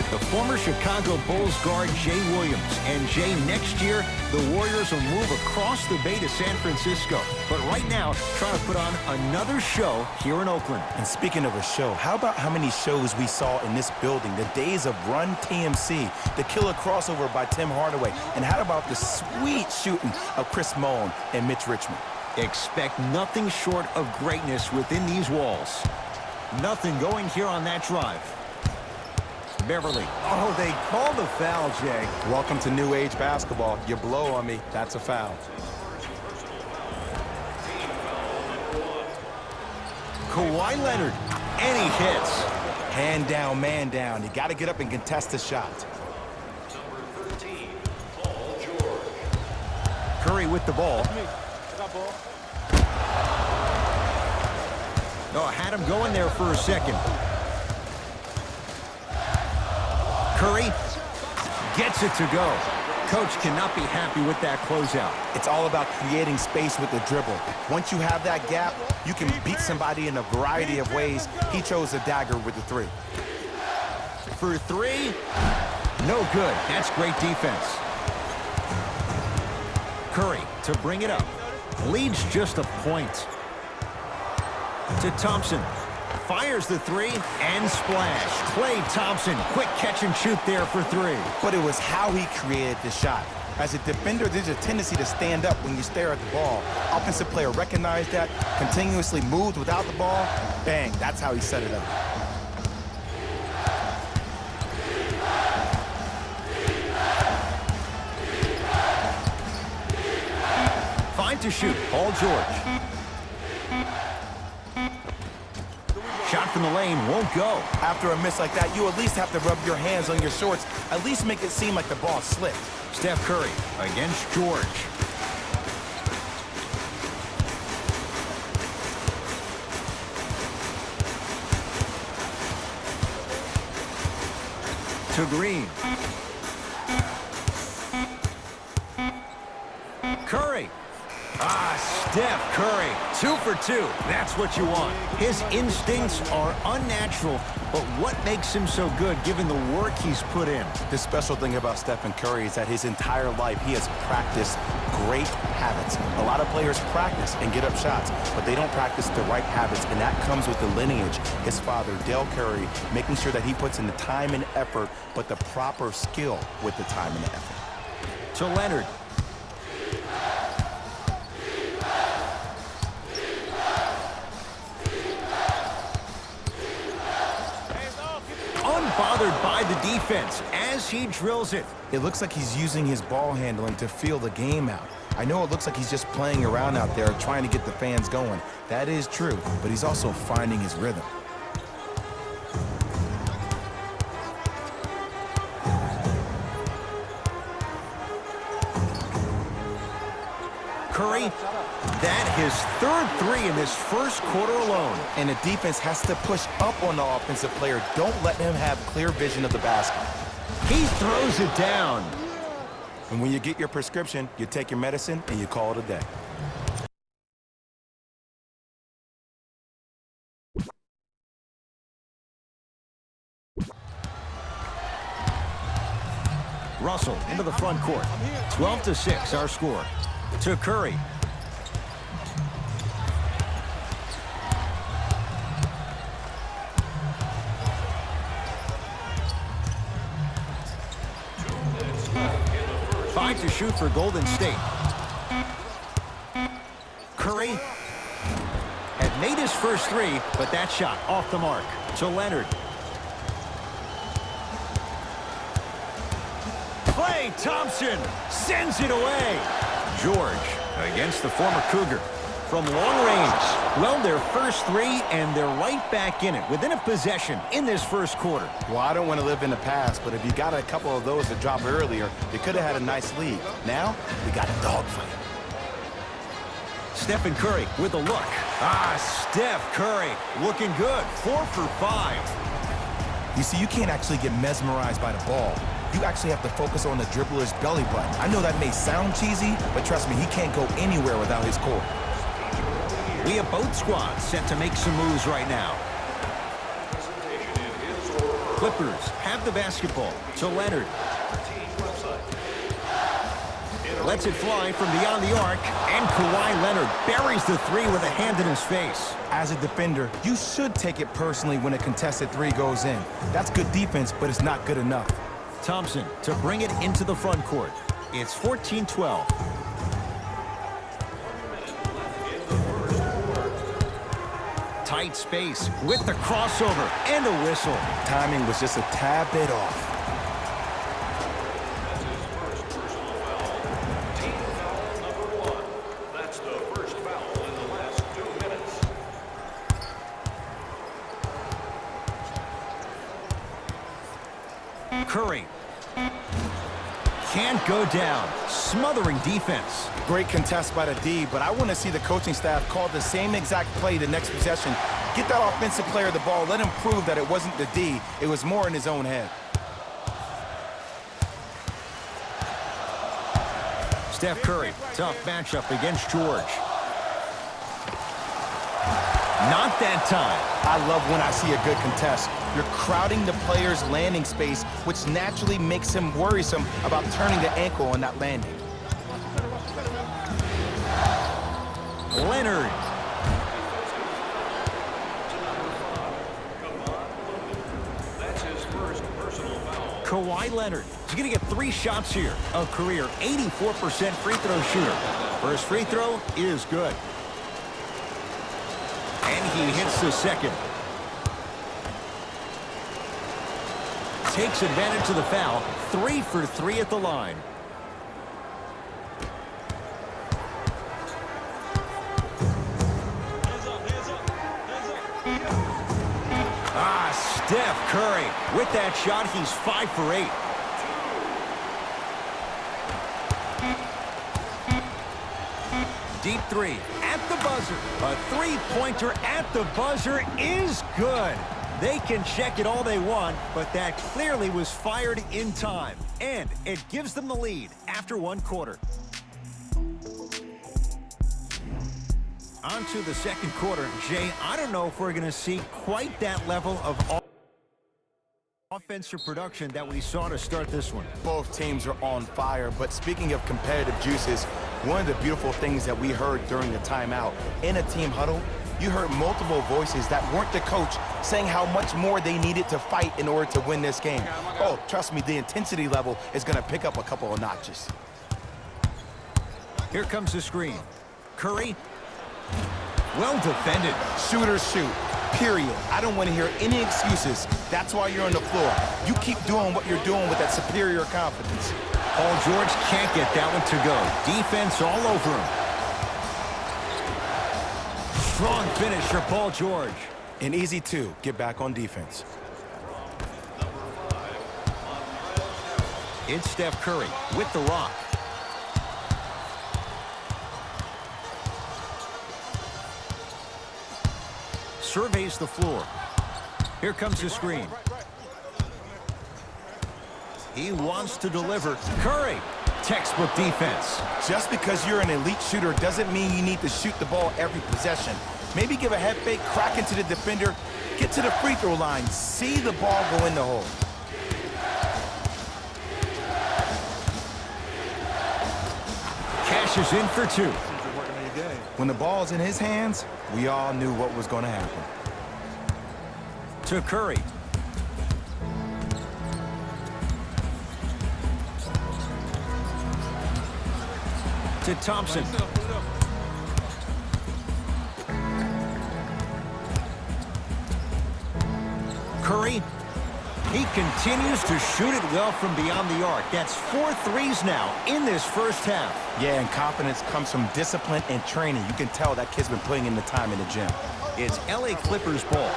with the former Chicago Bulls guard Jay Williams. And Jay, next year, the Warriors will move across the bay to San Francisco. But right now, trying to put on another show here in Oakland. And speaking of a show, how about how many shows we saw in this building? The days of Run TMC, the killer crossover by Tim Hardaway, and how about the sweet shooting of Chris Mullin and Mitch Richmond? Expect nothing short of greatness within these walls. Nothing going here on that drive. Beverly. Oh, they called the foul, Jay. Welcome to New Age basketball. You blow on me, that's a foul. Kawhi Leonard, and he hits. Hand down, man down. You got to get up and contest the shot. Number 13, Paul George. Curry with the ball. Oh, had him going there for a second. Curry gets it to go. Coach cannot be happy with that closeout. It's all about creating space with the dribble. Once you have that gap, you can beat somebody in a variety of ways. He chose a dagger with the three. For three, no good. That's great defense. Curry to bring it up. Leads just a point. To Thompson. Fires the three and splash. Klay Thompson, quick catch and shoot there for three. But it was how he created the shot. As a defender, there's a tendency to stand up when you stare at the ball. Offensive player recognized that, continuously moved without the ball. Bang, that's how he set it up. Five to shoot, Paul George. Shot from the lane won't go. After a miss like that, you at least have to rub your hands on your shorts. At least make it seem like the ball slipped. Steph Curry against George. To Green. Curry. Steph Curry, 2 for 2. That's what you want. His instincts are unnatural, but what makes him so good given the work he's put in? The special thing about Stephen Curry is that his entire life he has practiced great habits. A lot of players practice and get up shots, but they don't practice the right habits, and that comes with the lineage. His father, Dell Curry, making sure that he puts in the time and effort, but the proper skill with the time and the effort. To Leonard. Unbothered by the defense as he drills it. It looks like he's using his ball handling to feel the game out. I know it looks like he's just playing around out there trying to get the fans going. That is true, but he's also finding his rhythm. Curry, that his third three in this first quarter alone. And the defense has to push up on the offensive player. Don't let him have clear vision of the basket. He throws it down. And when you get your prescription, you take your medicine and you call it a day. Russell into the front court. 12-6 our score. To Curry. Five to shoot for Golden State. Curry had made his first three, but that shot off the mark. To Leonard. Klay Thompson sends it away. George against the former Cougar. From long range, well, their first three, and they're right back in it within a possession in this first quarter. Well, I don't want to live in the past, but if you got a couple of those that dropped earlier, they could have had a nice lead. Now, we got a dogfight. Stephen Curry with a look. Steph Curry looking good. 4 for 5. You see, you can't actually get mesmerized by the ball. You actually have to focus on the dribbler's belly button. I know that may sound cheesy, but trust me, he can't go anywhere without his core. We have both squads set to make some moves right now. Clippers have the basketball to Leonard. Lets it fly from beyond the arc, and Kawhi Leonard buries the three with a hand in his face. As a defender, you should take it personally when a contested three goes in. That's good defense, but it's not good enough. Thompson to bring it into the front court. It's 14-12. Tight space with the crossover and a whistle. Timing was just a tad bit off. Team foul number 1. That's the first foul in the last 2 minutes. Curry. Can't go down. Smothering defense. Great contest by the D, but I want to see the coaching staff call the same exact play the next possession. Get that offensive player the ball. Let him prove that it wasn't the D. It was more in his own head. Steph Curry, tough matchup against George. Not that time. I love when I see a good contest. You're crowding the player's landing space, which naturally makes him worrisome about turning the ankle on that landing. Leonard. That's his first personal foul. Kawhi Leonard. He's going to get 3 shots here. A career 84% free throw shooter. First free throw is good. And he hits the second. Takes advantage of the foul. 3 for 3 at the line. Steph Curry. With that shot, he's 5 for 8. Deep three at the buzzer. A three-pointer at the buzzer is good. They can check it all they want, but that clearly was fired in time. And it gives them the lead after 1 quarter. On to the second quarter. Jay, I don't know if we're going to see quite that level of offensive production that we saw to start this one. Both teams are on fire, but speaking of competitive juices, one of the beautiful things that we heard during the timeout, in a team huddle, you heard multiple voices that weren't the coach saying how much more they needed to fight in order to win this game. Oh, trust me, the intensity level is going to pick up a couple of notches. Here comes the screen. Curry. Well defended. Shooters shoot, period. I don't want to hear any excuses. That's why you're on the floor. You keep doing what you're doing with that superior confidence. Paul George can't get that one to go. Defense all over him. Strong finish for Paul George. An easy 2, get back on defense. It's Steph Curry with the rock. Surveys the floor. Here comes the screen. He wants to deliver. Curry, textbook defense. Just because you're an elite shooter doesn't mean you need to shoot the ball every possession. Maybe give a head fake, crack into the defender, get to the free throw line, see the ball go in the hole. Cashes in for 2. When the ball's in his hands, we all knew what was going to happen. To Curry. To Thompson. Curry. He continues to shoot it well from beyond the arc. That's 4 threes now in this first half. Yeah, and confidence comes from discipline and training. You can tell that kid's been putting in the time in the gym. It's LA Clippers ball.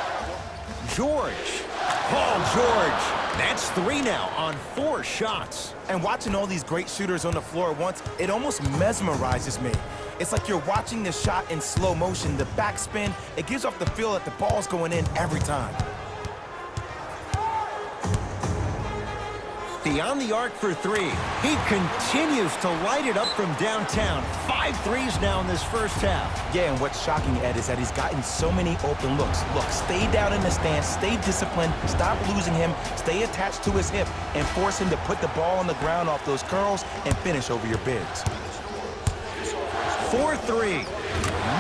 George. Paul George. That's 3 now on 4 shots. And watching all these great shooters on the floor at once, it almost mesmerizes me. It's like you're watching the shot in slow motion, the backspin. It gives off the feel that the ball's going in every time. beyond the arc for three. He continues to light it up from downtown. 5 threes now in this first half. Yeah, and what's shocking, Ed, is that he's gotten so many open looks. Look, stay down in the stance, stay disciplined, stop losing him, stay attached to his hip, and force him to put the ball on the ground off those curls and finish over your bigs. 4-3.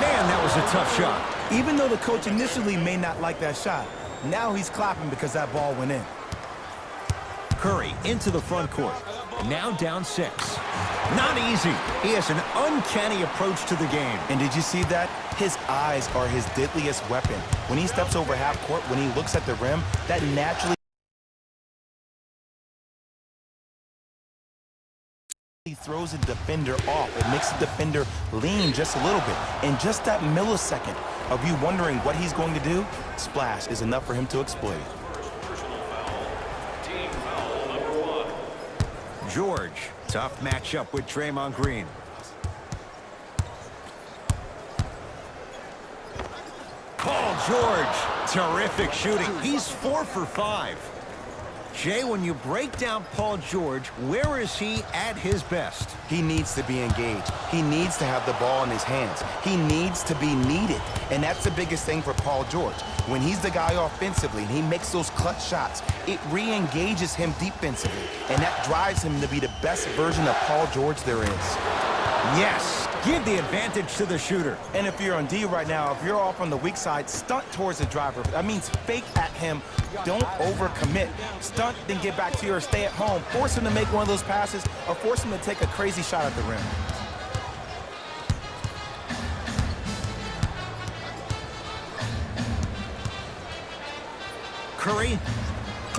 Man, that was a tough shot. Even though the coach initially may not like that shot, now he's clapping because that ball went in. Curry into the front court. Now down 6. Not easy. He has an uncanny approach to the game. And did you see that? His eyes are his deadliest weapon. When he steps over half court, when he looks at the rim, that naturally throws a defender off. It makes the defender lean just a little bit. And just that millisecond of you wondering what he's going to do, splash is enough for him to exploit it. Personal foul. Team foul number 1. George, tough matchup with Draymond Green. Paul George, terrific shooting. He's 4 for 5. Jay, when you break down Paul George, where is he at his best? He needs to be engaged. He needs to have the ball in his hands. He needs to be needed. And that's the biggest thing for Paul George. When he's the guy offensively and he makes those clutch shots, it re-engages him defensively. And that drives him to be the best version of Paul George there is. Yes, give the advantage to the shooter. And if you're on D right now, if you're off on the weak side, stunt towards the driver. That means fake at him. Don't overcommit. Stunt, then get back to you or stay at home. Force him to make one of those passes or force him to take a crazy shot at the rim. Curry.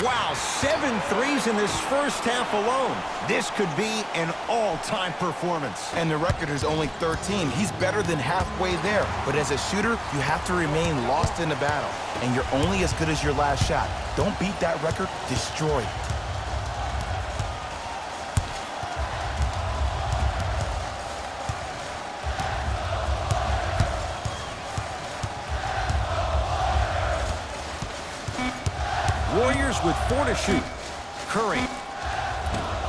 Wow, 7 threes in this first half alone. This could be an all-time performance. And the record is only 13. He's better than halfway there. But as a shooter, you have to remain lost in the battle. And you're only as good as your last shot. Don't beat that record, destroy it. Warriors with 4 to shoot. Curry.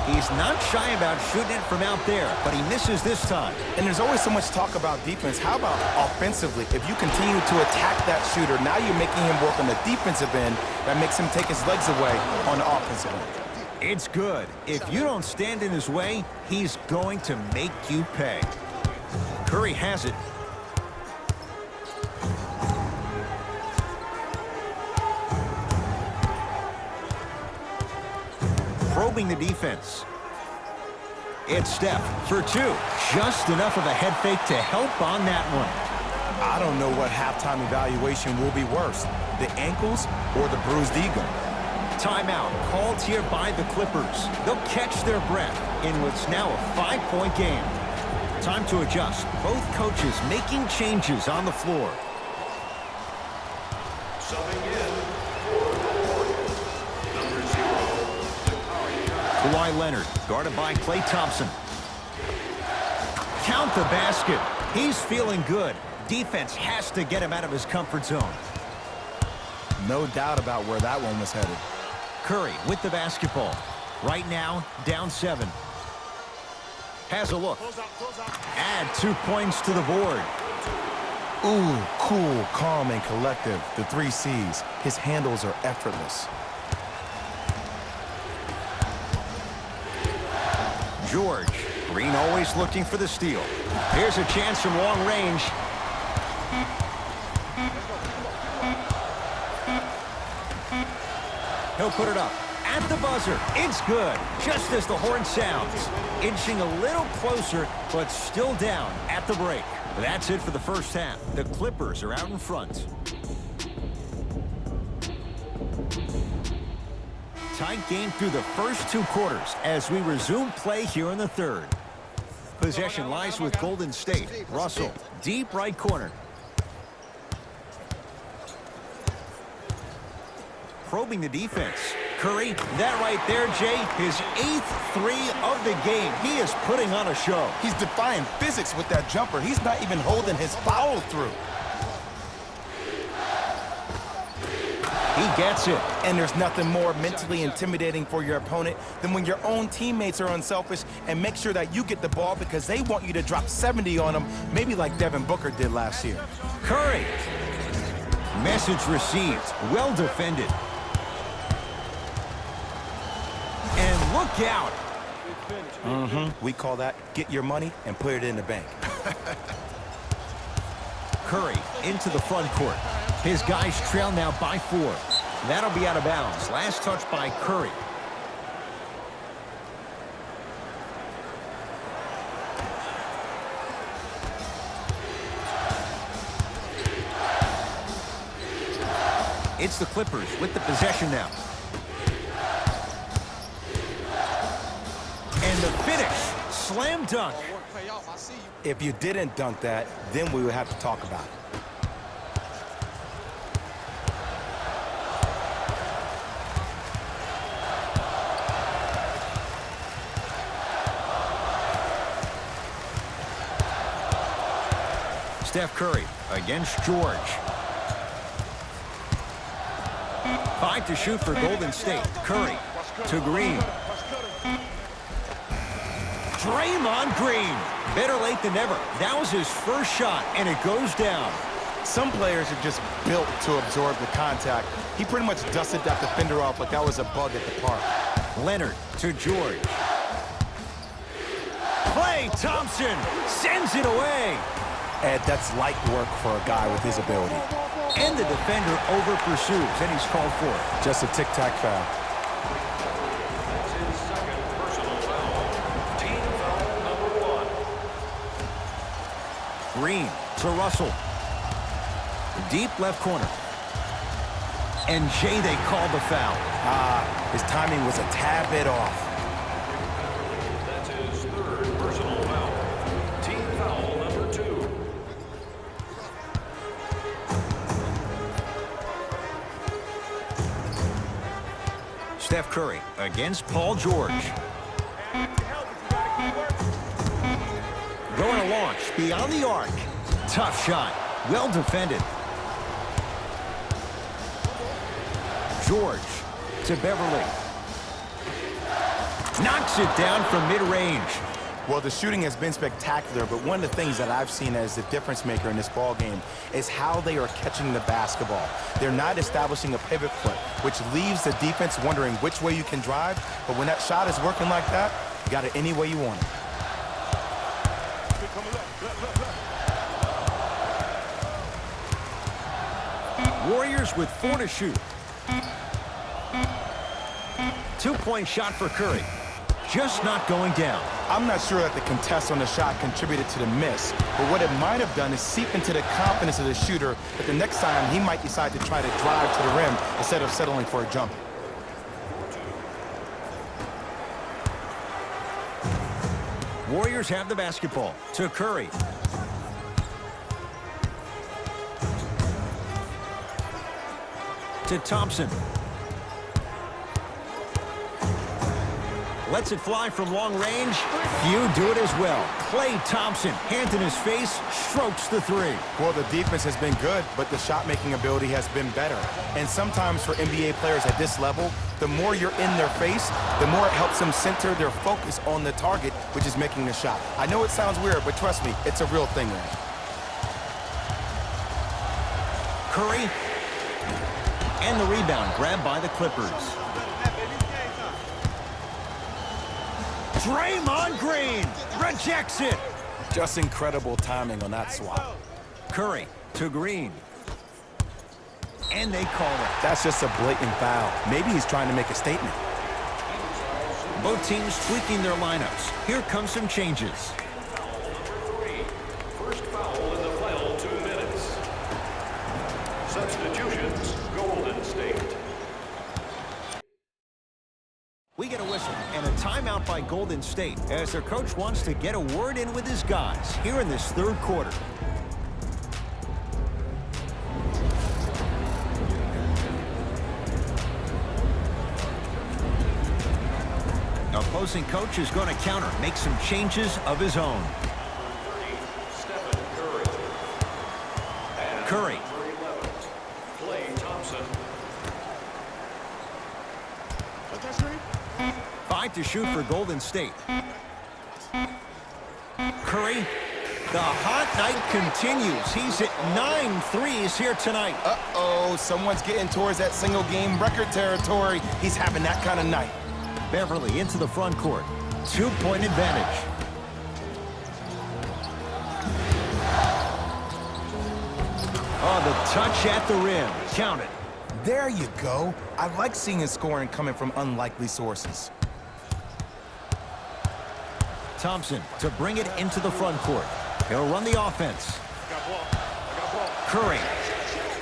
He's not shy about shooting it from out there, but he misses this time. And there's always so much talk about defense. How about offensively? If you continue to attack that shooter, now you're making him work on the defensive end. That makes him take his legs away on the offensive end. It's good. If you don't stand in his way, he's going to make you pay. Curry has it. Probing the defense. It's Steph for 2. Just enough of a head fake to help on that one. I don't know what halftime evaluation will be worse, the ankles or the bruised ego. Timeout called here by the Clippers. They'll catch their breath in what's now a 5-point game. Time to adjust. Both coaches making changes on the floor. Subbing in for the Warriors. Number 0. Kawhi Leonard, guarded by Klay Thompson. Count the basket. He's feeling good. Defense has to get him out of his comfort zone. No doubt about where that one was headed. Curry with the basketball. Right now, down 7. Has a look. Add 2 points to the board. Ooh, cool, calm, and collective. The 3 C's. His handles are effortless. George. Green always looking for the steal. Here's a chance from long range. He'll put it up. At the buzzer. It's good. Just as the horn sounds. Inching a little closer, but still down at the break. That's it for the first half. The Clippers are out in front. Tight game through the first 2 quarters as we resume play here in the third. Possession lies with Golden State. Russell, deep right corner. Probing the defense. Curry, that right there, Jay, his 8th 3 of the game. He is putting on a show. He's defying physics with that jumper. He's not even holding his foul through. He gets it. And there's nothing more mentally intimidating for your opponent than when your own teammates are unselfish and make sure that you get the ball because they want you to drop 70 on them, maybe like Devin Booker did last year. Curry. Message received. Well defended. And look out. We call that get your money and put it in the bank. Curry into the front court. His guys trail now by 4. That'll be out of bounds. Last touch by Curry. It's the Clippers with the possession now. And the finish. Slam dunk. If you didn't dunk that, then we would have to talk about it. Steph Curry against George. 5 to shoot for Golden State. Curry to Green. Draymond Green. Better late than never. That was his first shot, and it goes down. Some players are just built to absorb the contact. He pretty much dusted that defender off like that was a bug at the park. Leonard to George. Klay Thompson sends it away. Ed, that's light work for a guy with his ability. And the defender over-pursues, and he's called for it. Just a tic-tac foul. That's his second personal foul. Team foul number 1. Green to Russell. Deep left corner. And Jay, they call the foul. His timing was a tad bit off. That's his third personal foul. Team foul number 2. Steph Curry against Paul George. Going to launch beyond the arc. Tough shot. Well defended. George to Beverly. Knocks it down from mid-range. Well, the shooting has been spectacular, but one of the things that I've seen as the difference maker in this ball game is how they are catching the basketball. They're not establishing a pivot foot, which leaves the defense wondering which way you can drive, but when that shot is working like that, you got it any way you want it. Warriors with 4 to shoot. 2-point shot for Curry. Just not going down. I'm not sure that the contest on the shot contributed to the miss, but what it might have done is seep into the confidence of the shooter that the next time he might decide to try to drive to the rim instead of settling for a jump. Warriors have the basketball to Curry. To Thompson. Lets it fly from long range. Few do it as well. Klay Thompson, hand in his face, strokes the 3. Well, the defense has been good, but the shot-making ability has been better. And sometimes for NBA players at this level, the more you're in their face, the more it helps them center their focus on the target, which is making the shot. I know it sounds weird, but trust me, it's a real thing, man. Curry. And the rebound grabbed by the Clippers. Draymond Green rejects it. Just incredible timing on that swap. Curry to Green. And they call it. That's just a blatant foul. Maybe he's trying to make a statement. Both teams tweaking their lineups. Here come some changes. Foul number 3. First foul in the final 2 minutes. Substitutions, Golden State. We get a whistle and a timeout by Golden State as their coach wants to get a word in with his guys here in this 3rd quarter. Opposing coach is going to counter, make some changes of his own. Stephen Curry. Curry. Klay Thompson. back to shoot for Golden State. Curry. The hot night continues. He's at 9 threes here tonight. Uh-oh, someone's getting towards that single-game record territory. He's having that kind of night. Beverly into the front court. 2-point advantage. Oh, the touch at the rim. Count it. There you go. I like seeing his scoring coming from unlikely sources. Thompson to bring it into the front court. He'll run the offense. Curry.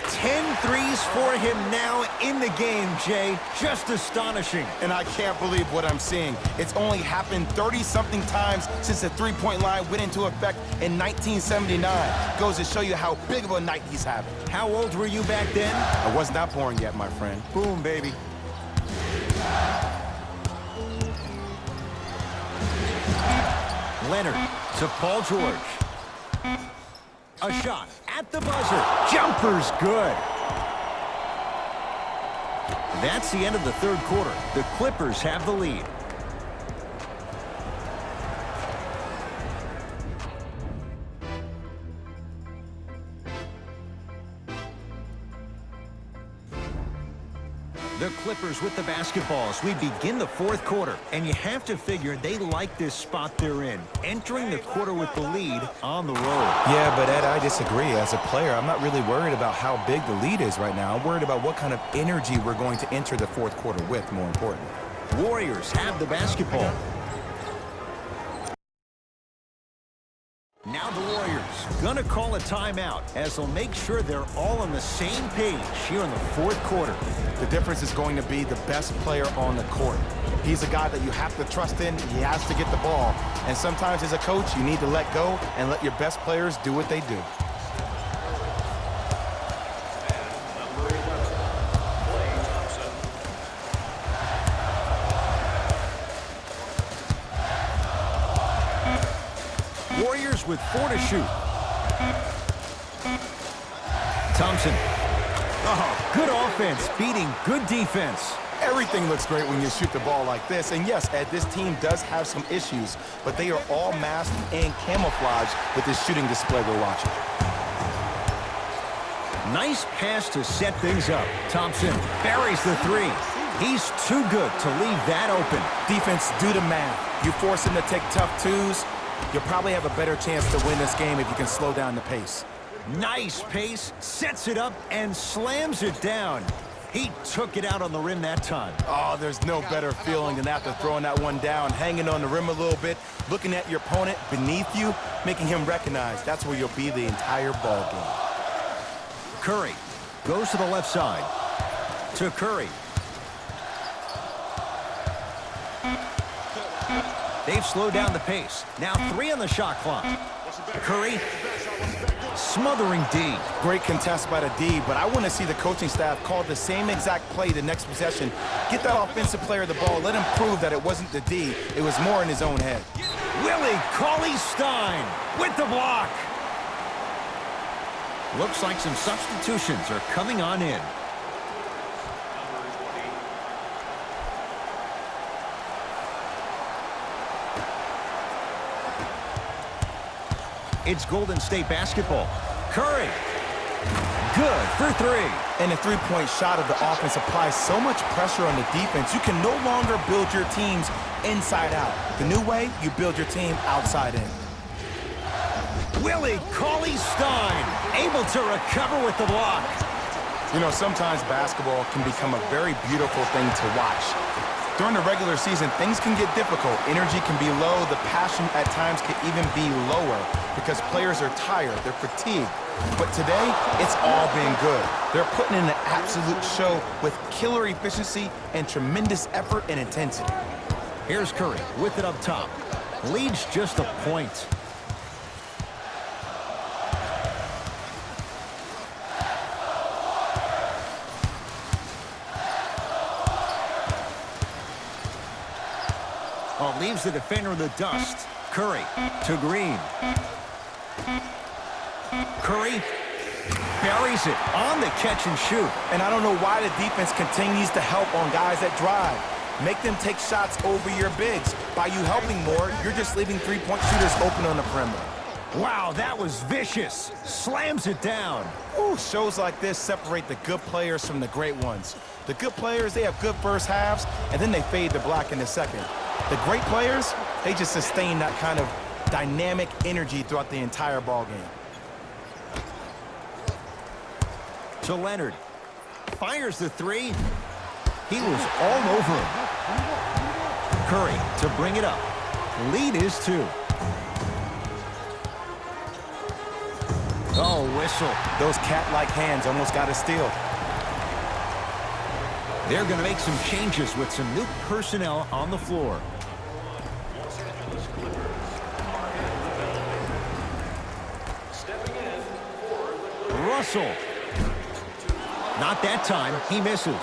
10 threes for him now in the game, Jay. Just astonishing. And I can't believe what I'm seeing. It's only happened 30-something times since the three-point line went into effect in 1979. Goes to show you how big of a night he's having. How old were you back then? I was not born yet, my friend. Boom, baby. Leonard to Paul George. A shot at the buzzer. Jumper's good. That's the end of the third quarter. The Clippers have the lead. The Clippers with the basketball as we begin the fourth quarter. And you have to figure they like this spot they're in. Entering the quarter with the lead on the road. Yeah, but Ed, I disagree. As a player, I'm not really worried about how big the lead is right now. I'm worried about what kind of energy we're going to enter the fourth quarter with, more important. Warriors have the basketball. Now the Warriors gonna call a timeout as they'll make sure they're all on the same page here in the fourth quarter. The difference is going to be the best player on the court. He's a guy that you have to trust in. He has to get the ball. And sometimes as a coach, you need to let go and let your best players do what they do. Warriors with 4 to shoot. Thompson. Oh, good offense beating good defense. Everything looks great when you shoot the ball like this. And yes, Ed, this team does have some issues, but they are all masked and camouflaged with this shooting display we're watching. Nice pass to set things up. Thompson buries the 3. He's too good to leave that open. Defense, do the math. You force him to take tough twos, you'll probably have a better chance to win this game if you can slow down the pace. Nice pace, sets it up, and slams it down. He took it out on the rim that time. Oh, there's no better feeling than after throwing that one down, hanging on the rim a little bit, looking at your opponent beneath you, making him recognize that's where you'll be the entire ball game. Curry goes to the left side. To Curry. They've slowed down the pace. Now 3 on the shot clock. Curry smothering D. Great contest by the D, but I want to see the coaching staff call the same exact play the next possession. Get that offensive player the ball. Let him prove that it wasn't the D. It was more in his own head. Willie Cauley-Stein with the block. Looks like some substitutions are coming on in. It's Golden State basketball. Curry. Good for 3. And the three-point shot of the offense applies so much pressure on the defense, you can no longer build your teams inside out. The new way, you build your team outside in. Willie Cauley-Stein able to recover with the block. You know, sometimes basketball can become a very beautiful thing to watch. During the regular season, things can get difficult. Energy can be low. The passion at times can even be lower because players are tired. They're fatigued. But today, it's all been good. They're putting in an absolute show with killer efficiency and tremendous effort and intensity. Here's Curry with it up top. Leads just a point. Oh, leaves the defender in the dust. Curry to Green. Curry buries it on the catch and shoot. And I don't know why the defense continues to help on guys that drive. Make them take shots over your bigs. By you helping more, you're just leaving three-point shooters open on the perimeter. Wow, that was vicious. Slams it down. Ooh, shows like this separate the good players from the great ones. The good players, they have good first halves, and then they fade to black in the second. The great players, they just sustain that kind of dynamic energy throughout the entire ball game. To Leonard. Fires the three. He was all over him. Curry to bring it up. Lead is 2. Oh, whistle. Those cat-like hands almost got a steal. They're going to make some changes with some new personnel on the floor. Los Angeles Clippers are in the building. Stepping in for the Clippers. Russell. Not that time. He misses.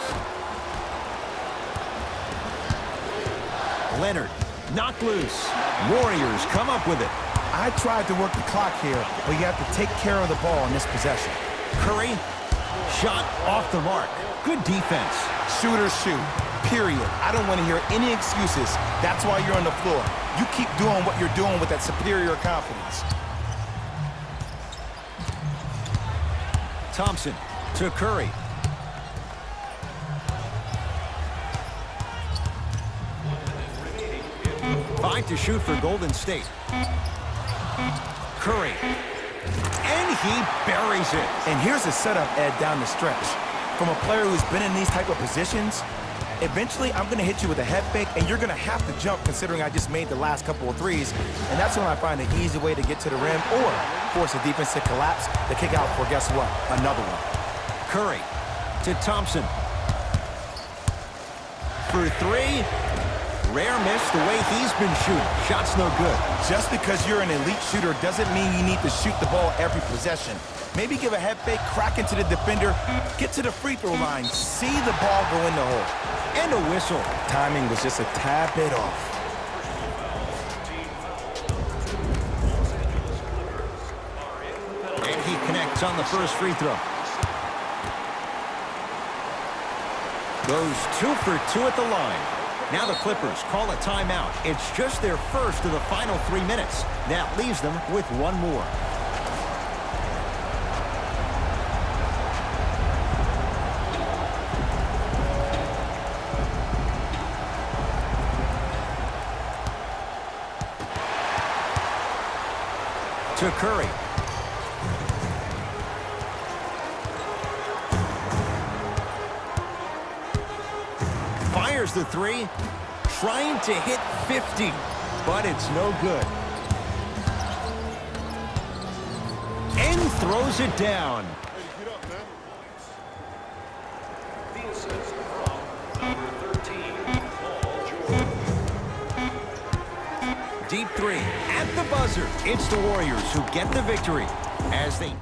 Leonard. Knocked loose. Warriors come up with it. I tried to work the clock here, but you have to take care of the ball in this possession. Curry. Shot off the mark. Good defense. Shooters shoot, period. I don't want to hear any excuses. That's why you're on the floor. You keep doing what you're doing with that superior confidence. Thompson to Curry. Five to shoot for Golden State. Curry. And he buries it. And here's the setup, Ed, down the stretch. From a player who's been in these type of positions, eventually I'm going to hit you with a head fake, and you're going to have to jump considering I just made the last couple of threes. And that's when I find an easy way to get to the rim or force the defense to collapse to kick out for, guess what, another one. Curry to Thompson. For 3. Rare miss the way he's been shooting. Shot's no good. Just because you're an elite shooter doesn't mean you need to shoot the ball every possession. Maybe give a head fake, crack into the defender, get to the free throw line, see the ball go in the hole. And a whistle. Timing was just a tad bit off. And he connects on the first free throw. Goes 2 for 2 at the line. Now the Clippers call a timeout. It's just their first of the final 3 minutes. That leaves them with 1 more. To Curry. Fires the 3, trying to hit 50, but it's no good. And throws it down. The assist from number 13, Paul George. Deep 3 at the buzzer. It's the Warriors who get the victory as they...